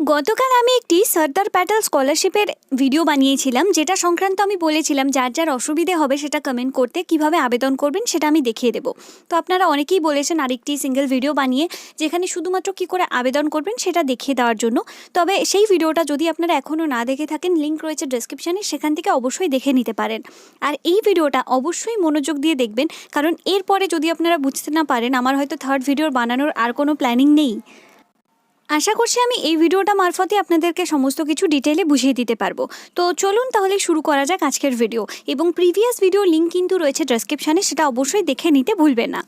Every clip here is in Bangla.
গতকাল আমি একটি সর্দার প্যাটেল স্কলারশিপের ভিডিও বানিয়েছিলাম, যেটা সংক্রান্ত আমি বলেছিলাম যার যার অসুবিধে হবে সেটা কমেন্ট করতে, কিভাবে আবেদন করবেন সেটা আমি দেখিয়ে দেবো। তো আপনারা অনেকেই বলেছেন আরেকটি সিঙ্গেল ভিডিও বানিয়ে, যেখানে শুধুমাত্র কি করে আবেদন করবেন সেটা দেখিয়ে দেওয়ার জন্য। তবে সেই ভিডিওটা যদি আপনারা এখনও না দেখে থাকেন, লিঙ্ক রয়েছে ডেসক্রিপশানে, সেখান থেকে অবশ্যই দেখে নিতে পারেন। আর এই ভিডিওটা অবশ্যই মনোযোগ দিয়ে দেখবেন, কারণ এরপরে যদি আপনারা বুঝতে না পারেন, আমার হয়তো থার্ড ভিডিও বানানোর আর কোনো প্ল্যানিং নেই। আশা করছি আমি এই ভিডিওটা মারফতে আপনাদেরকে সমস্ত কিছু ডিটেলে বুঝিয়ে দিতে পারবো। তো চলুন তাহলে শুরু করা যাক আজকের ভিডিও, এবং প্রিভিয়াস ভিডিও লিঙ্ক কিন্তু রয়েছে ডেসক্রিপশানে, সেটা অবশ্যই দেখে নিতে ভুলবেন না।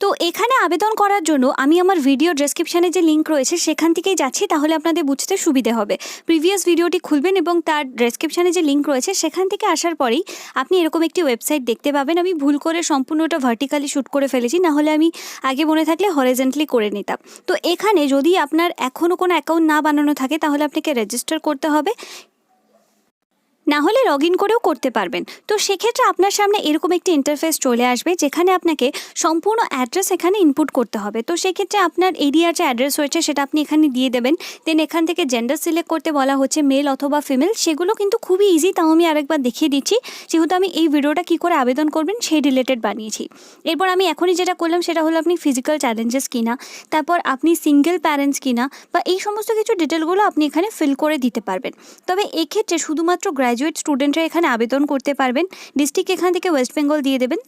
তো এখানে আবেদন করার জন্য আমি আমার ভিডিও ডেসক্রিপশানে যে লিঙ্ক রয়েছে সেখান থেকেই যাচ্ছি, তাহলে আপনাদের বুঝতে সুবিধে হবে। প্রিভিয়াস ভিডিওটি খুলবেন এবং তার ডেসক্রিপশানে যে লিঙ্ক রয়েছে সেখান থেকে আসার পরেই আপনি এরকম একটি ওয়েবসাইট দেখতে পাবেন। আমি ভুল করে সম্পূর্ণটা ভার্টিক্যালি শ্যুট করে ফেলেছি, নাহলে আমি আগে মনে থাকলে হরিজন্টালি করে নিতাম। তো এখানে যদি আপনার এখনও কোনো অ্যাকাউন্ট না বানানো থাকে, তাহলে আপনাকে রেজিস্টার করতে হবে, না হলে লগ ইন করেও করতে পারবেন। তো সেক্ষেত্রে আপনার সামনে এরকম একটি ইন্টারফেস চলে আসবে, যেখানে আপনাকে সম্পূর্ণ অ্যাড্রেস এখানে ইনপুট করতে হবে। তো সেক্ষেত্রে আপনার এরিয়ার যে অ্যাড্রেস রয়েছে সেটা আপনি এখানে দিয়ে দেবেন। দেন এখান থেকে জেন্ডার সিলেক্ট করতে বলা হচ্ছে, মেল অথবা ফিমেল। সেগুলো কিন্তু খুবই ইজি, তাও আমি আরেকবার দেখিয়ে দিচ্ছি, যেহেতু আমি এই ভিডিওটা কী করে আবেদন করবেন সেই রিলেটেড বানিয়েছি। এরপর আমি এখনই যেটা করলাম সেটা হলো আপনি ফিজিক্যাল চ্যালেঞ্জেস কিনা, তারপর আপনি সিঙ্গেল প্যারেন্টস কিনা, বা এই সমস্ত কিছু ডিটেলগুলো আপনি এখানে ফিল করে দিতে পারবেন। তবে এক্ষেত্রে শুধুমাত্র গ্র্যাজুয়েট স্টুডেন্টরা এখানে আবেদন করতে পারবেন। ডিস্ট্রিক্ট এখান থেকে ওয়েস্ট বেঙ্গল দিয়ে দেবেন,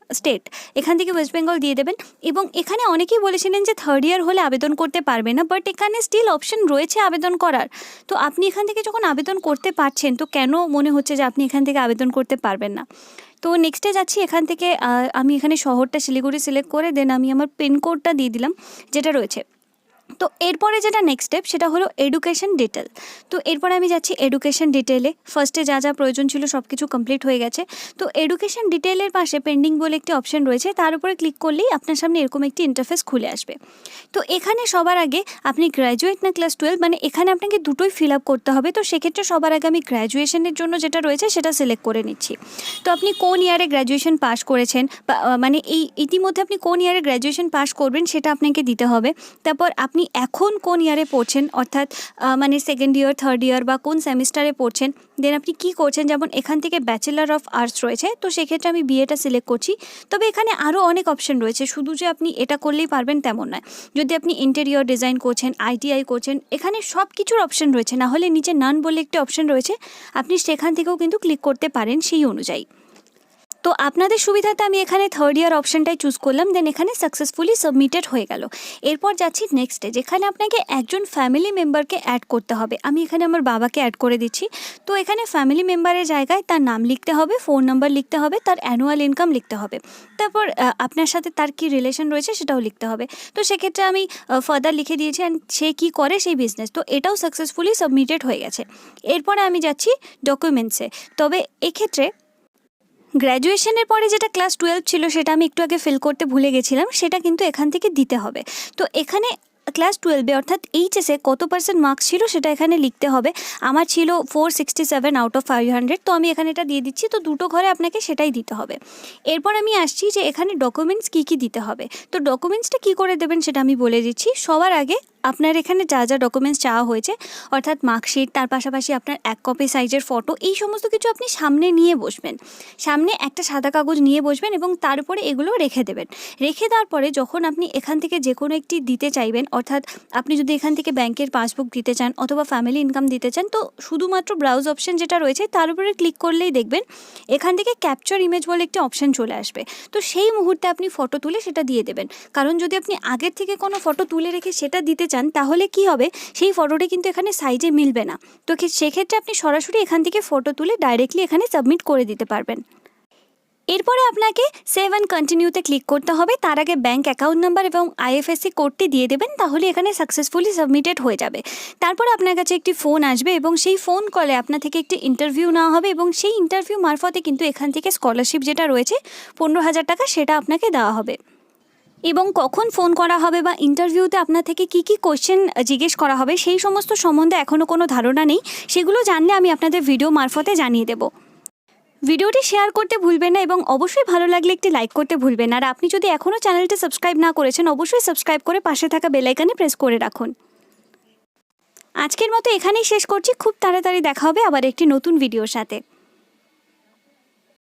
স্টেট এখান থেকে ওয়েস্ট বেঙ্গল দিয়ে দেবেন। এবং এখানে অনেকেই বলেছিলেন যে থার্ড ইয়ার হলে আবেদন করতে পারবে না, বাট এখানে স্টিল অপশন রয়েছে আবেদন করার। তো আপনি এখান থেকে যখন আবেদন করতে পারছেন, তো কেন মনে হচ্ছে যে আপনি এখান থেকে আবেদন করতে পারবেন না? তো নেক্সটে যাচ্ছি, এখান থেকে আমি এখানে শহরটা শিলিগুড়ি সিলেক্ট করে দেন আমি আমার পিনকোডটা দিয়ে দিলাম যেটা রয়েছে। তো এরপরে যেটা নেক্সট স্টেপ সেটা হলো এডুকেশন ডিটেল। তো এরপরে আমি যাচ্ছি এডুকেশন ডিটেলে। ফার্স্টে যা যা প্রয়োজন ছিল সব কিছু কমপ্লিট হয়ে গেছে। তো এডুকেশন ডিটেলের পাশে পেন্ডিং বলে একটি অপশন রয়েছে, তার উপরে ক্লিক করলেই আপনার সামনে এরকম একটি ইন্টারফেস খুলে আসবে। তো এখানে সবার আগে আপনি গ্র্যাজুয়েট না ক্লাস 12, মানে এখানে আপনাকে দুটোই ফিল আপ করতে হবে। তো সেক্ষেত্রে সবার আগে আমি গ্র্যাজুয়েশনের জন্য যেটা রয়েছে সেটা সিলেক্ট করে নিচ্ছি। তো আপনি কোন ইয়ারে গ্র্যাজুয়েশন পাস করেছেন, বা মানে এই ইতিমধ্যে আপনি কোন ইয়ারে গ্র্যাজুয়েশন পাস করবেন সেটা আপনাকে দিতে হবে। তারপর আপনি এখন কোন ইয়ারে পড়ছেন, অর্থাৎ মানে সেকেন্ড ইয়ার, থার্ড ইয়ার, বা কোন সেমিস্টারে পড়ছেন। দেন আপনি কী করছেন, যেমন এখান থেকে ব্যাচেলার অফ আর্টস রয়েছে, তো সেক্ষেত্রে আমি বিএটা সিলেক্ট করছি। তবে এখানে আরও অনেক অপশন রয়েছে, শুধু যে আপনি এটা করলেই পারবেন তেমন নয়। যদি আপনি ইন্টেরিয়র ডিজাইন করছেন, আইটিআই করছেন, এখানে সব কিছুর অপশন রয়েছে। না হলে নিচে নান বলে একটি অপশন রয়েছে, আপনি সেখান থেকেও কিন্তু ক্লিক করতে পারেন সেই অনুযায়ী। তো আপনাদের সুবিধাতে আমি এখানে থার্ড ইয়ার অপশানটাই চুজ করলাম। দেন এখানে সাকসেসফুলি সাবমিটেড হয়ে গেল। এরপর যাচ্ছি নেক্সটে, যেখানে আপনাকে একজন ফ্যামিলি মেম্বারকে অ্যাড করতে হবে। আমি এখানে আমার বাবাকে অ্যাড করে দিচ্ছি। তো এখানে ফ্যামিলি মেম্বারের জায়গায় তার নাম লিখতে হবে, ফোন নাম্বার লিখতে হবে, তার অ্যানুয়াল ইনকাম লিখতে হবে, তারপর আপনার সাথে তার কী রিলেশন রয়েছে সেটাও লিখতে হবে। তো সেক্ষেত্রে আমি ফার্দার লিখে দিয়েছি, অ্যান্ড সে কী করে সেই বিজনেস। তো এটাও সাকসেসফুলি সাবমিটেড হয়ে গেছে। এরপরে আমি যাচ্ছি ডকুমেন্টসে। তবে এক্ষেত্রে গ্র্যাজুয়েশনের পরে যেটা ক্লাস 12 ছিল সেটা আমি একটু আগে ফিল করতে ভুলে গেছিলাম, সেটা কিন্তু এখান থেকে দিতে হবে। তো এখানে ক্লাস 12-এ অর্থাৎ এইচএসে কত পার্সেন্ট মার্কস ছিল সেটা এখানে লিখতে হবে। আমার ছিল 467 আউট অফ 500, তো আমি এখানে এটা দিয়ে দিচ্ছি। তো দুটো ঘরে আপনাকে সেটাই দিতে হবে। এরপর আমি আসছি যে এখানে ডকুমেন্টস কী কী দিতে হবে। তো ডকুমেন্টসটা কী করে দেবেন সেটা আমি বলে দিচ্ছি। সবার আগে আপনার এখানে যা যা ডকুমেন্টস চাওয়া হয়েছে, অর্থাৎ মার্কশিট, তার পাশাপাশি আপনার 1 কপি সাইজের ফটো, এই সমস্ত কিছু আপনি সামনে নিয়ে বসবেন। সামনে একটা সাদা কাগজ নিয়ে বসবেন এবং তার উপরে এগুলো রেখে দেবেন। রেখে দেওয়ার পরে যখন আপনি এখান থেকে যে কোনো একটি দিতে চাইবেন, অর্থাৎ আপনি যদি এখান থেকে ব্যাংকের পাসবুক দিতে চান অথবা ফ্যামিলি ইনকাম দিতে চান, তো শুধুমাত্র ব্রাউজ অপশন যেটা রয়েছে তার উপরে ক্লিক করলেই দেখবেন এখান থেকে ক্যাপচার ইমেজ বলে একটি অপশন চলে আসবে। তো সেই মুহূর্তে আপনি ফটো তুলে সেটা দিয়ে দেবেন। কারণ যদি আপনি আগের থেকে কোনো ফটো তুলে রেখে সেটা দিতে চান, তাহলে কি হবে, সেই ফটোটি কিন্তু এখানে সাইজে মিলবে না। তো সেক্ষেত্রে আপনি সরাসরি এখান থেকে ফটো তুলে ডাইরেক্টলি এখানে সাবমিট করে দিতে পারবেন। এরপরে আপনাকে সেভ অ্যান্ড কন্টিনিউতে ক্লিক করতে হবে। তার আগে ব্যাঙ্ক অ্যাকাউন্ট নাম্বার এবং আইএফএসসি কোডটি দিয়ে দেবেন, তাহলে এখানে সাকসেসফুলি সাবমিটেড হয়ে যাবে। তারপরে আপনার কাছে একটি ফোন আসবে এবং সেই ফোন কলে আপনার থেকে একটি ইন্টারভিউ নেওয়া হবে, এবং সেই ইন্টারভিউ মারফতে কিন্তু এখান থেকে স্কলারশিপ যেটা রয়েছে 15,000 টাকা, সেটা আপনাকে দেওয়া হবে। এবং কখন ফোন করা হবে বা ইন্টারভিউতে আপনার থেকে কী কী কোয়েশ্চেন জিজ্ঞেস করা হবে সেই সমস্ত সম্বন্ধে এখনও কোনো ধারণা নেই। সেগুলো জানলে আমি আপনাদের ভিডিও মারফতে জানিয়ে দেবো। ভিডিওটি শেয়ার করতে ভুলবেন না, এবং অবশ্যই ভালো লাগলে একটি লাইক করতে ভুলবেন না। আর আপনি যদি এখনও চ্যানেলটি সাবস্ক্রাইব না করেছেন, অবশ্যই সাবস্ক্রাইব করে পাশে থাকা বেল আইকনে প্রেস করে রাখুন। আজকের মতো এখানেই শেষ করছি, খুব তাড়াতাড়ি দেখা হবে আবার একটি নতুন ভিডিওর সাথে।